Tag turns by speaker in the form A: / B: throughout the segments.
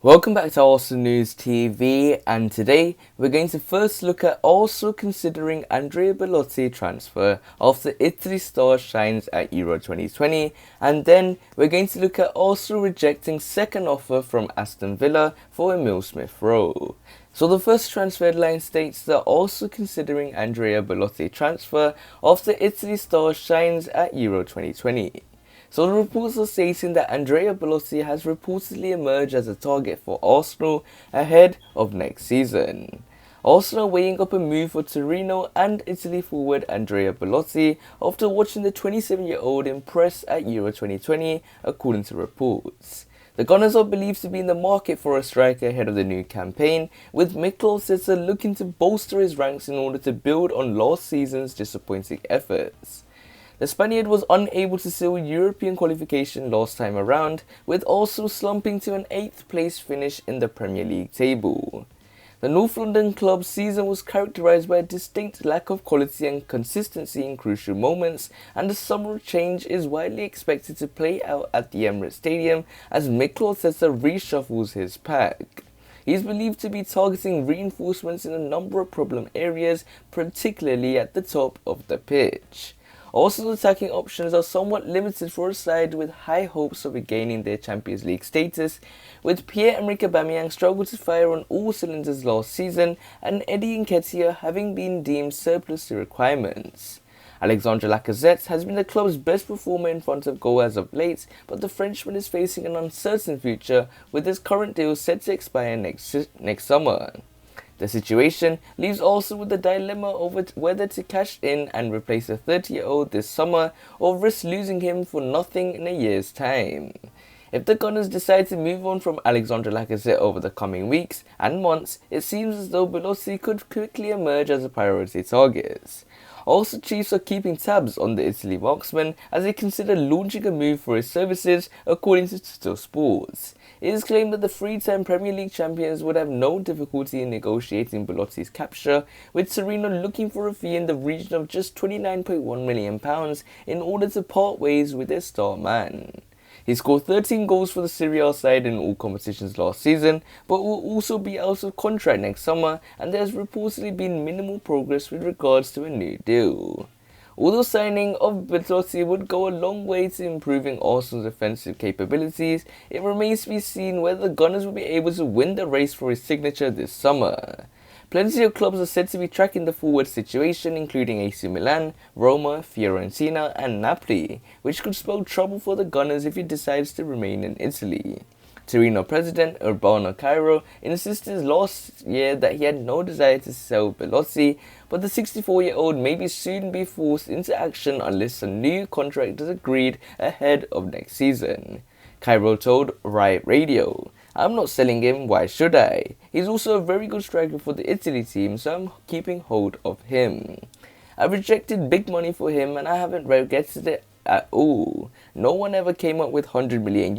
A: Welcome back to Arsenal News TV, and today we're going to first look at Arsenal considering Andrea Belotti transfer after Italy star shines at Euro 2020, and then we're going to look at Arsenal rejecting second offer from Aston Villa for Emile Smith Rowe. So the first transfer headline states that Arsenal considering Andrea Belotti transfer after Italy star shines at Euro 2020. So the reports are stating that Andrea Belotti has reportedly emerged as a target for Arsenal ahead of next season. Arsenal weighing up a move for Torino and Italy forward Andrea Belotti after watching the 27-year-old impress at Euro 2020, according to reports. The Gunners are believed to be in the market for a striker ahead of the new campaign, with Mikel Arteta looking to bolster his ranks in order to build on last season's disappointing efforts. The Spaniard was unable to seal European qualification last time around, with Arsenal slumping to an 8th place finish in the Premier League table. The North London club's season was characterised by a distinct lack of quality and consistency in crucial moments, and the summer change is widely expected to play out at the Emirates Stadium as Mikel Arteta reshuffles his pack. He is believed to be targeting reinforcements in a number of problem areas, particularly at the top of the pitch. Arsenal's attacking options are somewhat limited for a side with high hopes of regaining their Champions League status, with Pierre-Emerick Aubameyang struggled to fire on all cylinders last season and Eddie Nketiah having been deemed surplus to requirements. Alexandre Lacazette has been the club's best performer in front of goal as of late, but the Frenchman is facing an uncertain future with his current deal set to expire next summer. The situation leaves Arsenal with the dilemma over whether to cash in and replace a 30-year-old this summer or risk losing him for nothing in a year's time. If the Gunners decide to move on from Alexandre Lacazette over the coming weeks and months, it seems as though Belotti could quickly emerge as a priority target. Also, Chiefs are keeping tabs on the Italy marksman as they consider launching a move for his services, according to Twitter Sports. It is claimed that the three-time Premier League champions would have no difficulty in negotiating Belotti's capture, with Torino looking for a fee in the region of just £29.1 million in order to part ways with their star man. He scored 13 goals for the Serie A side in all competitions last season, but will also be out of contract next summer, and there has reportedly been minimal progress with regards to a new deal. Although signing of Belotti would go a long way to improving Arsenal's offensive capabilities, it remains to be seen whether the Gunners will be able to win the race for his signature this summer. Plenty of clubs are said to be tracking the forward situation, including AC Milan, Roma, Fiorentina and Napoli, which could spell trouble for the Gunners if he decides to remain in Italy. Torino president Urbano Cairo insisted last year that he had no desire to sell Belotti, but the 64-year-old may soon be forced into action unless a new contract is agreed ahead of next season. Cairo told Riot Radio, "I'm not selling him, why should I? He's also a very good striker for the Italy team, so I'm keeping hold of him. I rejected big money for him and I haven't regretted it at all. No one ever came up with €100 million,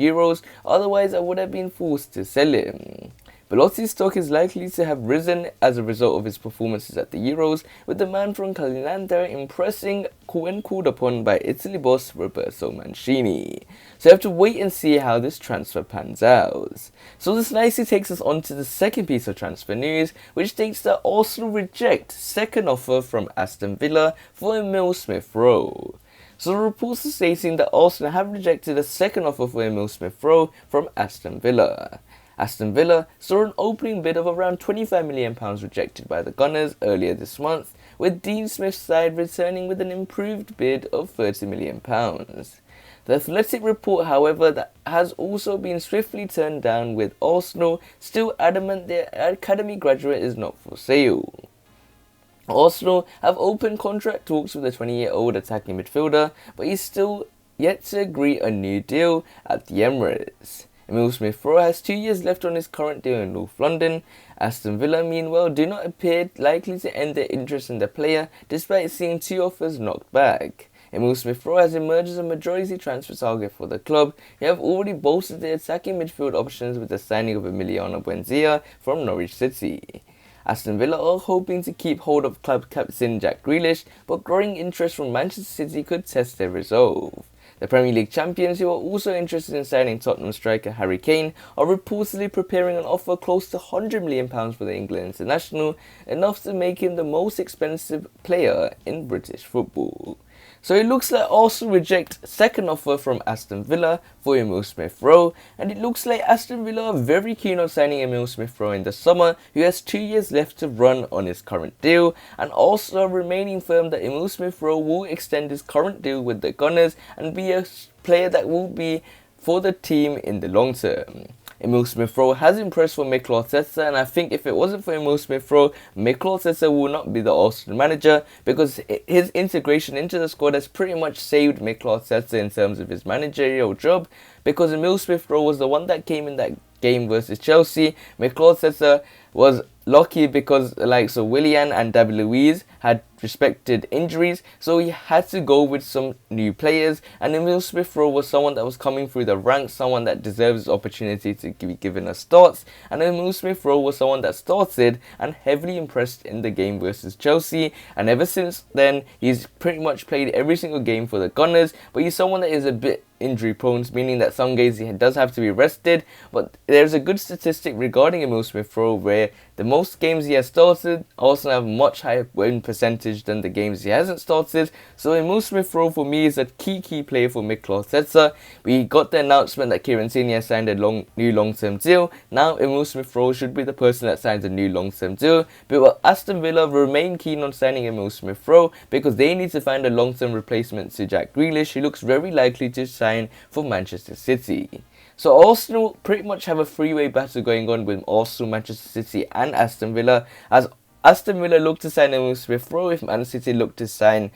A: otherwise I would have been forced to sell him." Belotti's stock is likely to have risen as a result of his performances at the Euros, with the man from Cagliari impressing when called upon by Italy boss Roberto Mancini. So you have to wait and see how this transfer pans out. So this nicely takes us on to the second piece of transfer news, which states that Arsenal reject second offer from Aston Villa for Emile Smith Rowe. So the reports are stating that Arsenal have rejected a second offer for Emile Smith Rowe from Aston Villa. Aston Villa saw an opening bid of around £25 million rejected by the Gunners earlier this month, with Dean Smith's side returning with an improved bid of £30 million. The Athletic report, however, that has also been swiftly turned down, with Arsenal still adamant their academy graduate is not for sale. Arsenal have opened contract talks with the 20-year-old attacking midfielder, but he's still yet to agree a new deal at the Emirates. Emile Smith Rowe has 2 years left on his current deal in North London. Aston Villa, meanwhile, do not appear likely to end their interest in the player, despite seeing 2 offers knocked back. Emile Smith Rowe has emerged as a majority transfer target for the club. They have already bolstered their attacking midfield options with the signing of Emiliano Buendia from Norwich City. Aston Villa are hoping to keep hold of club captain Jack Grealish, but growing interest from Manchester City could test their resolve. The Premier League champions, who are also interested in signing Tottenham striker Harry Kane, are reportedly preparing an offer close to £100 million for the England international, enough to make him the most expensive player in British football. So it looks like Arsenal reject second offer from Aston Villa for Emile Smith Rowe, and it looks like Aston Villa are very keen on signing Emile Smith Rowe in the summer, who has 2 years left to run on his current deal, and also are remaining firm that Emile Smith Rowe will extend his current deal with the Gunners and be a player that will be for the team in the long term. Emile Smith Rowe has impressed for Mikel Arteta, and I think if it wasn't for Emile Smith Rowe, Mikel Arteta will not be the Arsenal manager, because his integration into the squad has pretty much saved Mikel Arteta in terms of his managerial job, because Emile Smith Rowe was the one that came in that game versus Chelsea. Mikel Arteta was lucky because the likes of Willian and David Luiz had respected injuries, so he had to go with some new players, and Emile Smith Rowe was someone that was coming through the ranks, someone that deserves the opportunity to be given a start, and Emile Smith Rowe was someone that started and heavily impressed in the game versus Chelsea, and ever since then he's pretty much played every single game for the Gunners, but he's someone that is a bit injury prone, meaning that some games he does have to be rested, but there's a good statistic regarding Emile Smith Rowe where the most games he has started also have much higher win percentage than the games he hasn't started. So Emile Smith Rowe for me is a key player for Mikel Arteta. We got the announcement that Fiorentina has signed a new long-term deal. Now Emile Smith Rowe should be the person that signs a new long-term deal, but Aston Villa remain keen on signing Emile Smith Rowe because they need to find a long-term replacement to Jack Grealish, who looks very likely to sign for Manchester City. So Arsenal pretty much have a three-way battle going on with Arsenal, Manchester City and Aston Villa, as Aston Villa look to sign Emile Smith Rowe if Man City look to sign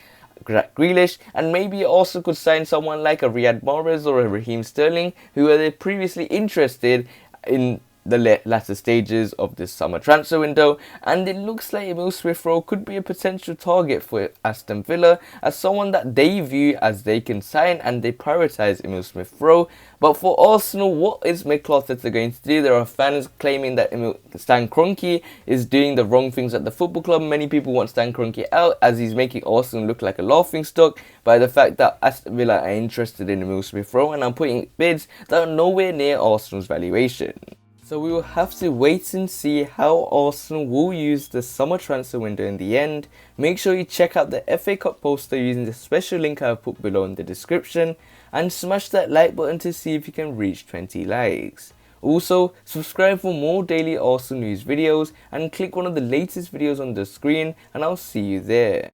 A: Jack Grealish, and maybe also could sign someone like a Riyad Mahrez or a Raheem Sterling, who were previously interested in the latter stages of this summer transfer window, and it looks like Emile Smith Rowe could be a potential target for Aston Villa as someone that they view as they can sign, and they prioritise Emile Smith Rowe. But for Arsenal, what is Mikel Arteta going to do? There are fans claiming that Stan Kroenke is doing the wrong things at the football club. Many people want Stan Kroenke out as he's making Arsenal look like a laughingstock by the fact that Aston Villa are interested in Emile Smith Rowe and are putting bids that are nowhere near Arsenal's valuation. So we will have to wait and see how Arsenal will use the summer transfer window in the end. Make sure you check out the FA Cup poster using the special link I have put below in the description, and smash that like button to see if you can reach 20 likes. Also, subscribe for more daily Arsenal news videos and click one of the latest videos on the screen, and I'll see you there.